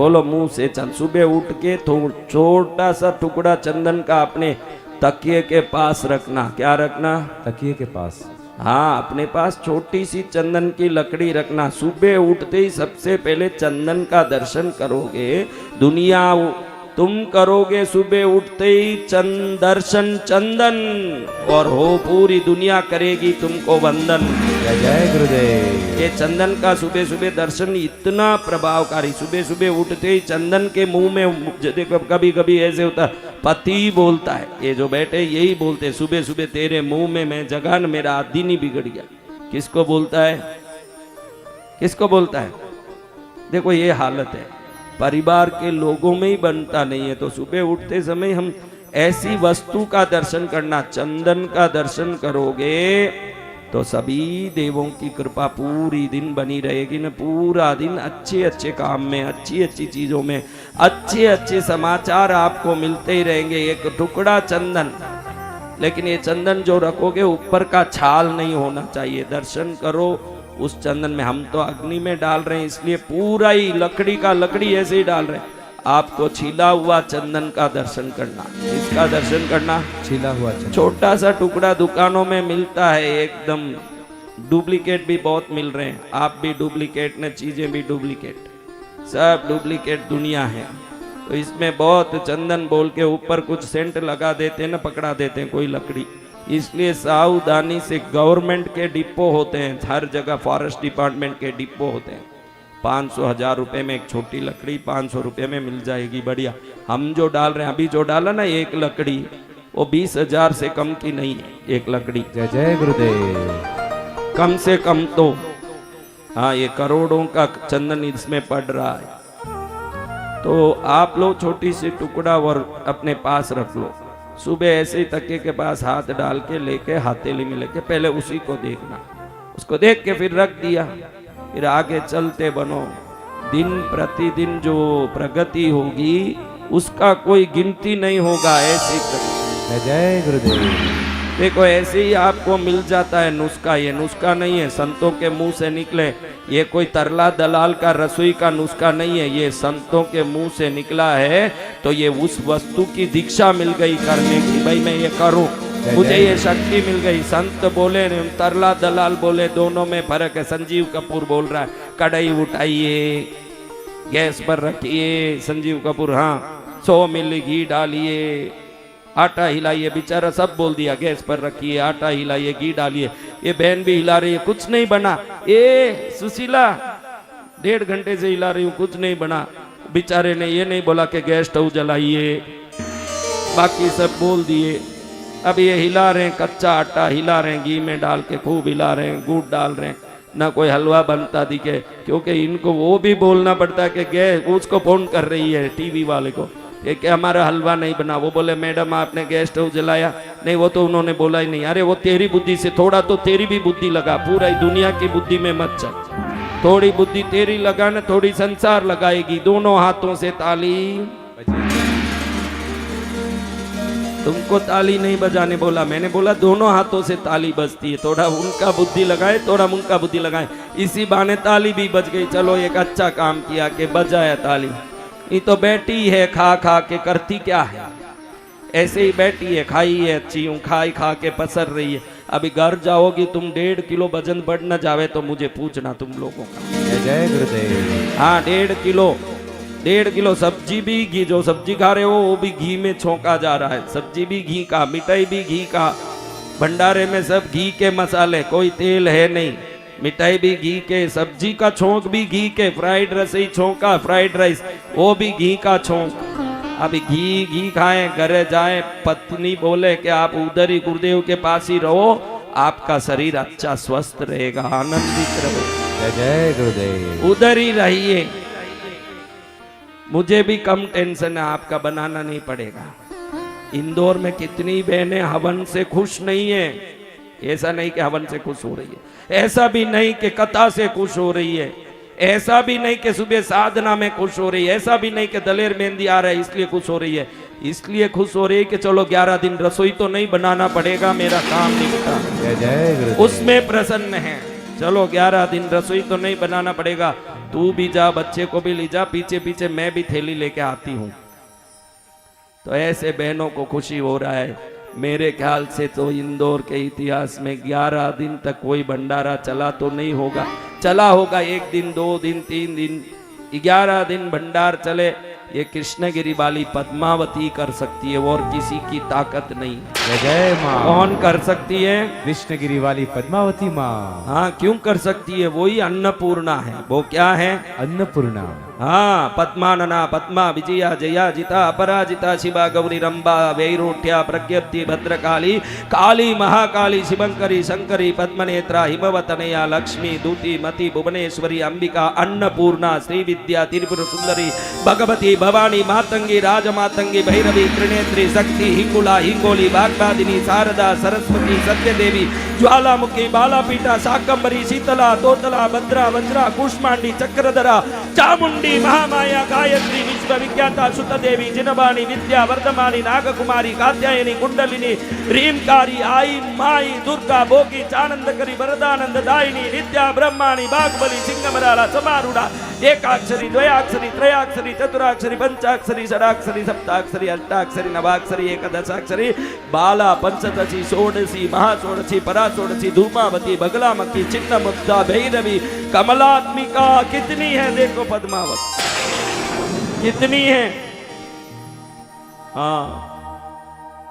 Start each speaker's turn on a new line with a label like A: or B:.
A: बोलो मुंह से सुबह उठ के छोटा सा टुकड़ा चंदन का अपने तकिए के पास रखना। क्या रखना?
B: तकिए के पास।
A: हाँ, अपने पास छोटी सी चंदन की लकड़ी रखना। सुबह उठते ही सबसे पहले चंदन का दर्शन करोगे। दुनिया तुम करोगे सुबह उठते ही दर्शन चंदन, और हो पूरी दुनिया करेगी तुमको वंदन।
B: जय जय गुरुदेव।
A: ये चंदन का सुबह सुबह दर्शन इतना प्रभावकारी। सुबह सुबह उठते ही चंदन के मुंह में, देखो कभी कभी ऐसे होता है पति बोलता है, ये जो बैठे यही बोलते, सुबह सुबह तेरे मुंह में मैं जगह न मेरा दिन ही बिगड़ गया। किसको बोलता है? किसको बोलता है? देखो ये हालत है, परिवार के लोगों में ही बनता नहीं है। तो सुबह उठते समय हम ऐसी वस्तु का दर्शन करना, चंदन का दर्शन करोगे तो सभी देवों की कृपा पूरी दिन बनी रहेगी न। पूरा दिन अच्छे अच्छे काम में, अच्छी अच्छी चीजों में, अच्छे अच्छे समाचार आपको मिलते ही रहेंगे। एक टुकड़ा चंदन, लेकिन ये चंदन जो रखोगे ऊपर का छाल नहीं होना चाहिए। दर्शन करो उस चंदन में। हम तो अग्नि में डाल रहे हैं इसलिए पूरा ही लकड़ी का लकड़ी ऐसे ही डाल रहे हैं। आपको छिला हुआ चंदन का दर्शन करना। इसका दर्शन करना,
B: छिला हुआ चंदन।
A: छोटा सा टुकड़ा दुकानों में मिलता है, एकदम डुप्लीकेट भी बहुत मिल रहे हैं। आप भी डुप्लीकेट ने, चीजें भी डुप्लीकेट, सब डुप्लीकेट दुनिया है। तो इसमें बहुत चंदन बोल के ऊपर कुछ सेंट लगा देते हैं ना, पकड़ा देते हैं कोई लकड़ी। इसलिए सावधानी से, गवर्नमेंट के डिपो होते हैं हर जगह, फॉरेस्ट डिपार्टमेंट के डिपो होते हैं। 500-1000 रुपए में एक छोटी लकड़ी 500 रुपए में मिल जाएगी, बढ़िया। हम जो डाल रहे हैं, अभी जो डाला ना एक लकड़ी, वो 20,000 से कम की नहीं है एक लकड़ी।
B: जय जय गुरुदेव।
A: कम से कम तो, हाँ, ये करोड़ों का चंदन इसमें पड़ रहा है। तो आप लोग छोटी सी टुकड़ा और अपने पास रख लो। सुबह ऐसे ही तकिए के पास हाथ डाल के लेके हथेली में लेके पहले उसी को देखना, उसको देख के फिर रख दिया, फिर आगे चलते बनो। दिन प्रतिदिन जो प्रगति होगी उसका कोई गिनती नहीं होगा। ऐसे
B: जय जय गुरुदेव।
A: देखो ऐसे ही आपको मिल जाता है नुस्खा। ये नुस्खा नहीं है संतों के मुंह से निकले, ये कोई तरला दलाल का रसोई का नुस्खा नहीं है, ये संतों के मुंह से निकला है। तो ये उस वस्तु की दीक्षा मिल गई करने की, भाई मैं ये करूं, मुझे ये शक्ति मिल गई। संत बोले, तरला दलाल बोले, दोनों में फर्क है। संजीव कपूर बोल रहा है कढ़ाई उठाइए, गैस पर रखिए। संजीव कपूर, हाँ, 100 मिली घी डालिए, आटा हिलाइए। बेचारा सब बोल दिया, गैस पर रखिए, आटा हिलाइए, घी डालिए। ये बहन भी हिला रही है, कुछ नहीं बना। ए सुशीला, 1.5 घंटे से हिला रही हूँ, कुछ नहीं बना। बेचारे ने ये नहीं बोला कि गैस स्टोव जलाइए, बाकी सब बोल दिए। अब ये हिला रहे हैं, कच्चा आटा हिला रहे हैं, घी में डाल के खूब हिला रहे हैं, गुड़ डाल रहे हैं, ना कोई हलवा बनता दिखे। क्योंकि इनको वो भी बोलना पड़ता है कि गैस, उसको फोन कर रही है टीवी वाले को कि हमारा हलवा नहीं बना। वो बोले मैडम आपने गैस स्टोव जलाया? नहीं, वो तो उन्होंने बोला ही नहीं। अरे वो तेरी बुद्धि से थोड़ा तो तेरी भी बुद्धि लगा, पूरा ही दुनिया की बुद्धि में मत चल। थोड़ी बुद्धि तेरी लगा ना, थोड़ी संसार लगाएगी। दोनों हाथों से ताली। तुमको ताली नहीं बजाने बोला, मैंने बोला दोनों हाथों से ताली बजती है। थोड़ा उनका बुद्धि लगाए, थोड़ा उनका बुद्धि लगाए, इसी बहाने ताली भी बज गई। चलो एक अच्छा काम किया कि बजाया ताली। ये तो बैठी है खा खा के, करती क्या है? ऐसे ही बैठी है, खाई है अच्छी हूँ, खाई खा के पसर रही है। अभी घर जाओगी तुम, 1.5 किलो वजन बढ़ न जावे तो मुझे पूछना तुम लोगों का।
B: जय जय गुरुदेव।
A: हाँ, 1.5 किलो सब्जी भी, घी जो सब्जी खा रहे हो वो भी घी में छोंका जा रहा है। सब्जी भी घी का, मिठाई भी घी का, भंडारे में सब घी के मसाले, कोई तेल है नहीं। मिठाई भी घी के, सब्जी का छोंक भी घी के, फ्राइड रसोई छोंका, फ्राइड राइस वो भी घी का छोंक। अभी घी खाएं, घरे जाएं, पत्नी बोले कि आप उधर ही गुरुदेव के पास ही रहो, आपका शरीर अच्छा स्वस्थ रहेगा, आनंदित रहो।
B: जय जय गुरुदेव।
A: उधर ही रहिए, मुझे भी कम टेंशन है, आपका बनाना नहीं पड़ेगा। इंदौर में कितनी बहनें हवन से खुश नहीं है। ऐसा नहीं कि हवन से खुश हो रही है, ऐसा भी नहीं कि कथा से खुश हो रही है, ऐसा भी नहीं कि सुबह साधना में खुश हो रही है, ऐसा भी नहीं कि दलेर मेहंदी आ रहा है इसलिए खुश हो रही है। इसलिए खुश हो रही है कि चलो 11 दिन रसोई तो नहीं बनाना पड़ेगा, मेरा काम निपटा।
B: जय जय गुरुदेव।
A: उसमें प्रसन्न है। चलो 11 दिन रसोई तो नहीं बनाना पड़ेगा, तू भी जा, बच्चे को भी ले जा, पीछे पीछे मैं भी थैली लेके आती हूँ। तो ऐसे बहनों को खुशी हो रहा है। मेरे ख्याल से तो इंदौर के इतिहास में 11 दिन तक कोई भंडारा चला तो नहीं होगा, चला होगा 1 दिन 2 दिन 3 दिन, 11 दिन भंडार चले, ये कृष्णगिरी वाली पद्मावती कर सकती है और किसी की ताकत नहीं।
B: जय जय माँ।
A: कौन कर सकती है?
B: कृष्णगिरी वाली पद्मावती माँ।
A: हाँ, क्यों कर सकती है? वही अन्नपूर्णा है। वो क्या है?
B: अन्नपूर्णा।
A: हाँ, पद्मानना पद्मा विजया जया जिता अपराजिता शिवा गौरी रंबा वैरोठ्या प्रज्ञप्ति भद्रकाली काली महाकाली शिवंकरी शंकरी पद्मनेत्रा हिमवतनया लक्ष्मी दूती मति भुवनेश्वरी अंबिका अन्नपूर्णा श्री विद्या त्रिपुर सुंदरी भगवती भवानी मातंगी राजमातंगी भैरवी त्रिनेत्री शक्ति हिंगुला हिंगोली बागबादिनी शारदा सरस्वती सत्यदेवी ज्वालामुखी बालापीठा शाकंबरी शीतला तोतला भद्रा वज्रा कुष्मांडी चक्रधरा चामुंडी महामाया गायत्री विश्वविख्याता सुतदेवी जिनवाणी विद्या वर्धमानी नागकुमारी कात्यायनी कुंडलिनी रीमकारी आई माई दुर्गा भोगी चानंदकरी वरदानंद दायिनी नित्या ब्रह्माणी बागबली सिंहमराला समारूढ़ा एकाक्षरी द्वयाक्षरी त्रयाक्षरी चतुराक्षरी पंचाक्षरी षडाक्षरी सप्ताक्षरी अष्टाक्षरी नवाक्षरी एकदशाक्षरी बाला पंचदशी षोडशी महाषोडशी पराषोडशी धूमावती बगलामुखी चिन्ह मुद्दा भैरवी कमलात्मिका कितनी है देखो पद्मावत कितनी है। हाँ,